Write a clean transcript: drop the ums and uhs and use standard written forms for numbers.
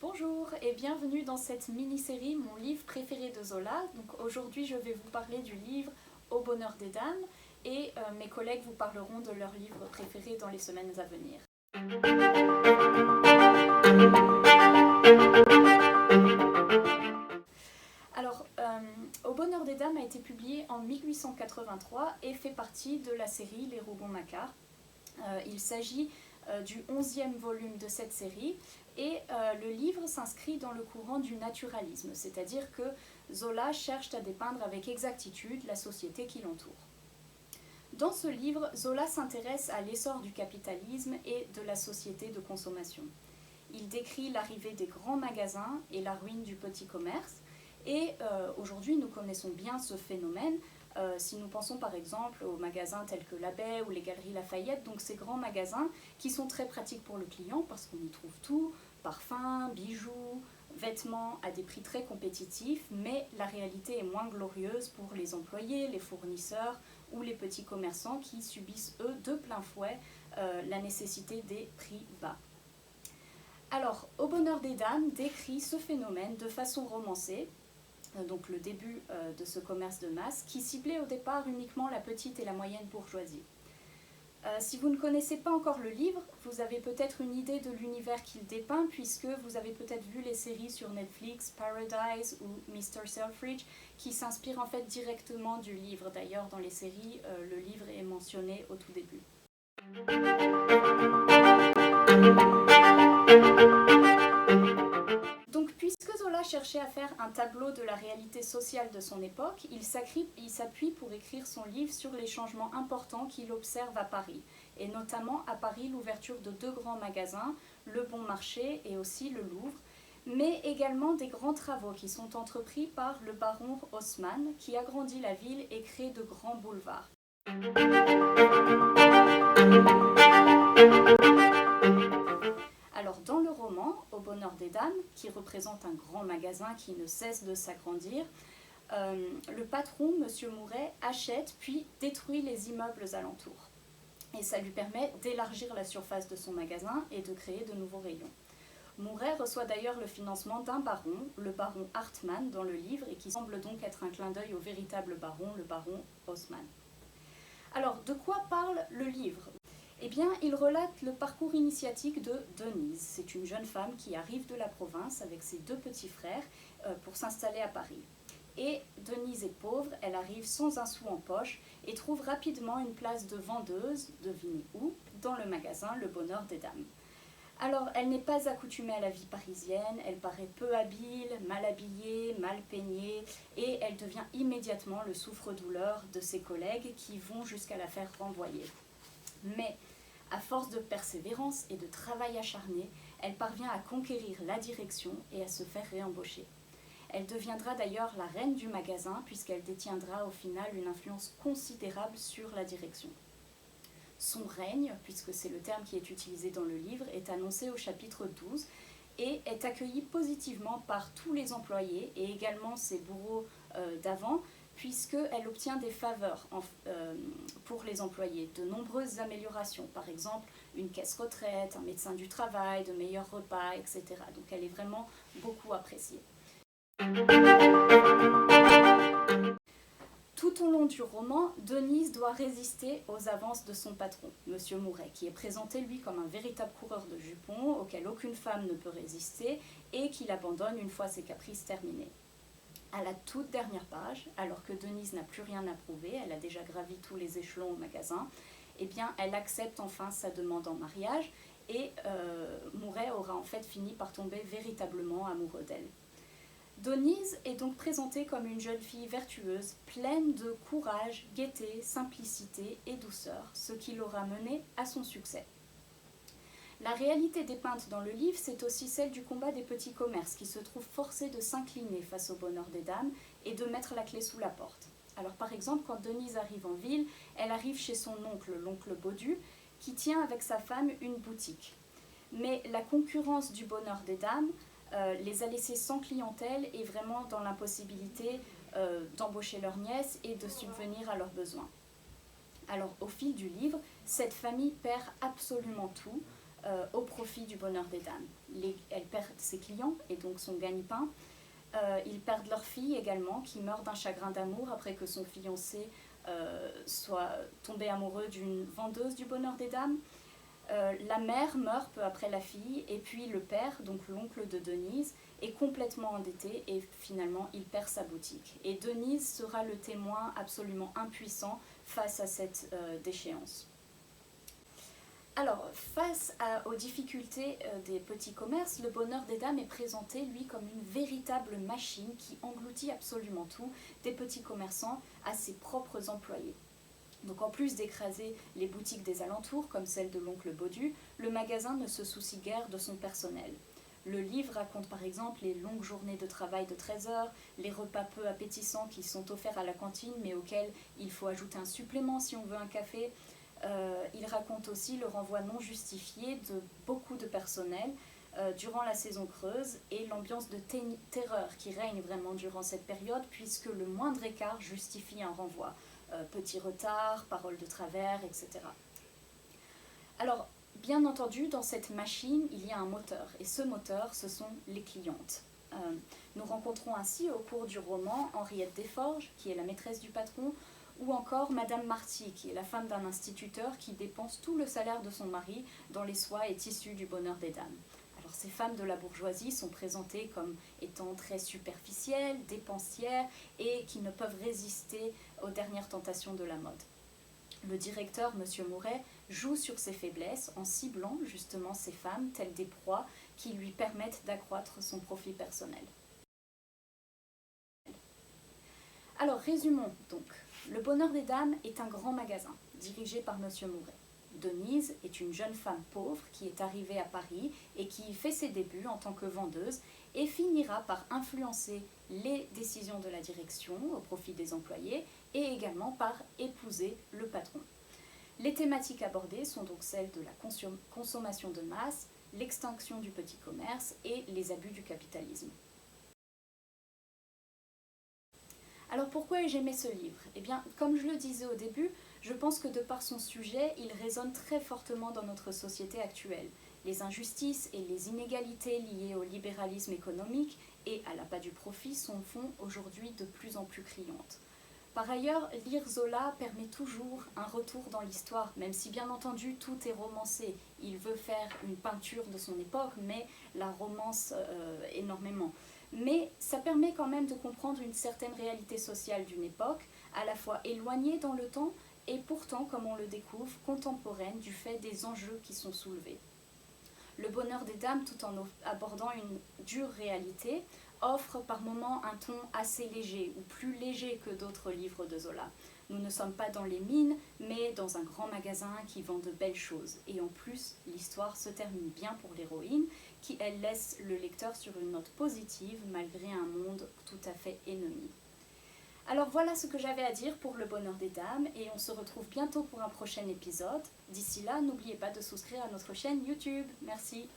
Bonjour et bienvenue dans cette mini-série Mon livre préféré de Zola. Donc aujourd'hui je vais vous parler du livre Au bonheur des dames et mes collègues vous parleront de leur livre préféré dans les semaines à venir. Alors, Au bonheur des dames a été publié en 1883 et fait partie de la série Les Rougon-Macquart. Il s'agit du 11e volume de cette série et le livre s'inscrit dans le courant du naturalisme, c'est-à-dire que Zola cherche à dépeindre avec exactitude la société qui l'entoure. Dans ce livre, Zola s'intéresse à l'essor du capitalisme et de la société de consommation. Il décrit l'arrivée des grands magasins et la ruine du petit commerce, et aujourd'hui nous connaissons bien ce phénomène. Si nous pensons par exemple aux magasins tels que La Baie ou les Galeries Lafayette, donc ces grands magasins qui sont très pratiques pour le client parce qu'on y trouve tout, parfums, bijoux, vêtements à des prix très compétitifs, mais la réalité est moins glorieuse pour les employés, les fournisseurs ou les petits commerçants qui subissent eux de plein fouet la nécessité des prix bas. Alors, Au bonheur des dames décrit ce phénomène de façon romancée, donc le début de ce commerce de masse, qui ciblait au départ uniquement la petite et la moyenne bourgeoisie. Si vous ne connaissez pas encore le livre, vous avez peut-être une idée de l'univers qu'il dépeint, puisque vous avez peut-être vu les séries sur Netflix, Paradise ou Mr. Selfridge, qui s'inspirent en fait directement du livre. D'ailleurs, dans les séries, le livre est mentionné au tout début. Donc, puisque Zola cherchait à faire un tableau de la réalité sociale de son époque, il s'appuie pour écrire son livre sur les changements importants qu'il observe à Paris, et notamment à Paris l'ouverture de deux grands magasins, le Bon Marché et aussi le Louvre, mais également des grands travaux qui sont entrepris par le baron Haussmann, qui agrandit la ville et crée de grands boulevards. Alors dans le roman, Au bonheur des dames, qui représente un grand magasin qui ne cesse de s'agrandir, le patron, M. Mouret, achète puis détruit les immeubles alentours. Et ça lui permet d'élargir la surface de son magasin et de créer de nouveaux rayons. Mouret reçoit d'ailleurs le financement d'un baron, le baron Hartmann, dans le livre, et qui semble donc être un clin d'œil au véritable baron, le baron Haussmann. Alors, de quoi parle le livre ? Eh bien, il relate le parcours initiatique de Denise. C'est une jeune femme qui arrive de la province avec ses deux petits frères pour s'installer à Paris. Et Denise est pauvre, elle arrive sans un sou en poche et trouve rapidement une place de vendeuse, devinez où, dans le magasin Le Bonheur des Dames. Alors, elle n'est pas accoutumée à la vie parisienne, elle paraît peu habile, mal habillée, mal peignée, et elle devient immédiatement le souffre-douleur de ses collègues qui vont jusqu'à la faire renvoyer. Mais, à force de persévérance et de travail acharné, elle parvient à conquérir la direction et à se faire réembaucher. Elle deviendra d'ailleurs la reine du magasin puisqu'elle détiendra au final une influence considérable sur la direction. Son règne, puisque c'est le terme qui est utilisé dans le livre, est annoncé au chapitre 12 et est accueilli positivement par tous les employés et également ses bourreaux d'avant, puisqu'elle obtient des faveurs pour les employés, de nombreuses améliorations, par exemple une caisse retraite, un médecin du travail, de meilleurs repas, etc. Donc elle est vraiment beaucoup appréciée. Tout au long du roman, Denise doit résister aux avances de son patron, M. Mouret, qui est présenté lui comme un véritable coureur de jupons auquel aucune femme ne peut résister et qui l'abandonne une fois ses caprices terminés. À la toute dernière page, alors que Denise n'a plus rien à prouver, elle a déjà gravi tous les échelons au magasin, eh bien, elle accepte enfin sa demande en mariage et Mouret aura en fait fini par tomber véritablement amoureux d'elle. Denise est donc présentée comme une jeune fille vertueuse, pleine de courage, gaieté, simplicité et douceur, ce qui l'aura menée à son succès. La réalité dépeinte dans le livre, c'est aussi celle du combat des petits commerces qui se trouvent forcés de s'incliner face au bonheur des dames et de mettre la clé sous la porte. Alors par exemple, quand Denise arrive en ville, elle arrive chez son oncle, l'oncle Baudu, qui tient avec sa femme une boutique. Mais la concurrence du bonheur des dames les a laissés sans clientèle et vraiment dans l'impossibilité d'embaucher leur nièce et de subvenir à leurs besoins. Alors au fil du livre, cette famille perd absolument tout. au profit du bonheur des dames. Elle perd ses clients et donc son gagne-pain. Ils perdent leur fille également, qui meurt d'un chagrin d'amour après que son fiancé soit tombé amoureux d'une vendeuse du bonheur des dames. La mère meurt peu après la fille, et puis le père, donc l'oncle de Denise, est complètement endetté et finalement il perd sa boutique. Et Denise sera le témoin absolument impuissant face à cette déchéance. Alors, aux difficultés des petits commerces, le bonheur des dames est présenté, lui, comme une véritable machine qui engloutit absolument tout, des petits commerçants à ses propres employés. Donc en plus d'écraser les boutiques des alentours, comme celle de l'oncle Baudu, le magasin ne se soucie guère de son personnel. Le livre raconte par exemple les longues journées de travail de 13 heures, les repas peu appétissants qui sont offerts à la cantine, mais auxquels il faut ajouter un supplément si on veut un café. Il raconte aussi le renvoi non justifié de beaucoup de personnel durant la saison creuse et l'ambiance de terreur qui règne vraiment durant cette période, puisque le moindre écart justifie un renvoi. Petit retard, parole de travers, etc. Alors, bien entendu, dans cette machine, il y a un moteur, et ce moteur, ce sont les clientes. Nous rencontrons ainsi au cours du roman Henriette Desforges, qui est la maîtresse du patron, ou encore Madame Marty, qui est la femme d'un instituteur qui dépense tout le salaire de son mari dans les soies et tissus du bonheur des dames. Alors ces femmes de la bourgeoisie sont présentées comme étant très superficielles, dépensières et qui ne peuvent résister aux dernières tentations de la mode. Le directeur, M. Mouret, joue sur ces faiblesses en ciblant justement ces femmes telles des proies qui lui permettent d'accroître son profit personnel. Alors résumons donc. Le bonheur des dames est un grand magasin dirigé par M. Mouret. Denise est une jeune femme pauvre qui est arrivée à Paris et qui fait ses débuts en tant que vendeuse et finira par influencer les décisions de la direction au profit des employés et également par épouser le patron. Les thématiques abordées sont donc celles de la consommation de masse, l'extinction du petit commerce et les abus du capitalisme. Alors pourquoi ai-je aimé ce livre ? Eh bien, comme je le disais au début, je pense que de par son sujet, il résonne très fortement dans notre société actuelle. Les injustices et les inégalités liées au libéralisme économique et à l'appât du profit font aujourd'hui de plus en plus criantes. Par ailleurs, lire Zola permet toujours un retour dans l'histoire, même si bien entendu tout est romancé. Il veut faire une peinture de son époque, mais la romance énormément. Mais ça permet quand même de comprendre une certaine réalité sociale d'une époque, à la fois éloignée dans le temps et pourtant, comme on le découvre, contemporaine du fait des enjeux qui sont soulevés. Le bonheur des dames, tout en abordant une dure réalité, offre par moments un ton assez léger, ou plus léger que d'autres livres de Zola. Nous ne sommes pas dans les mines, mais dans un grand magasin qui vend de belles choses. Et en plus, l'histoire se termine bien pour l'héroïne, qui elle laisse le lecteur sur une note positive, malgré un monde tout à fait ennemi. Alors voilà ce que j'avais à dire pour le bonheur des dames, et on se retrouve bientôt pour un prochain épisode. D'ici là, n'oubliez pas de souscrire à notre chaîne YouTube. Merci.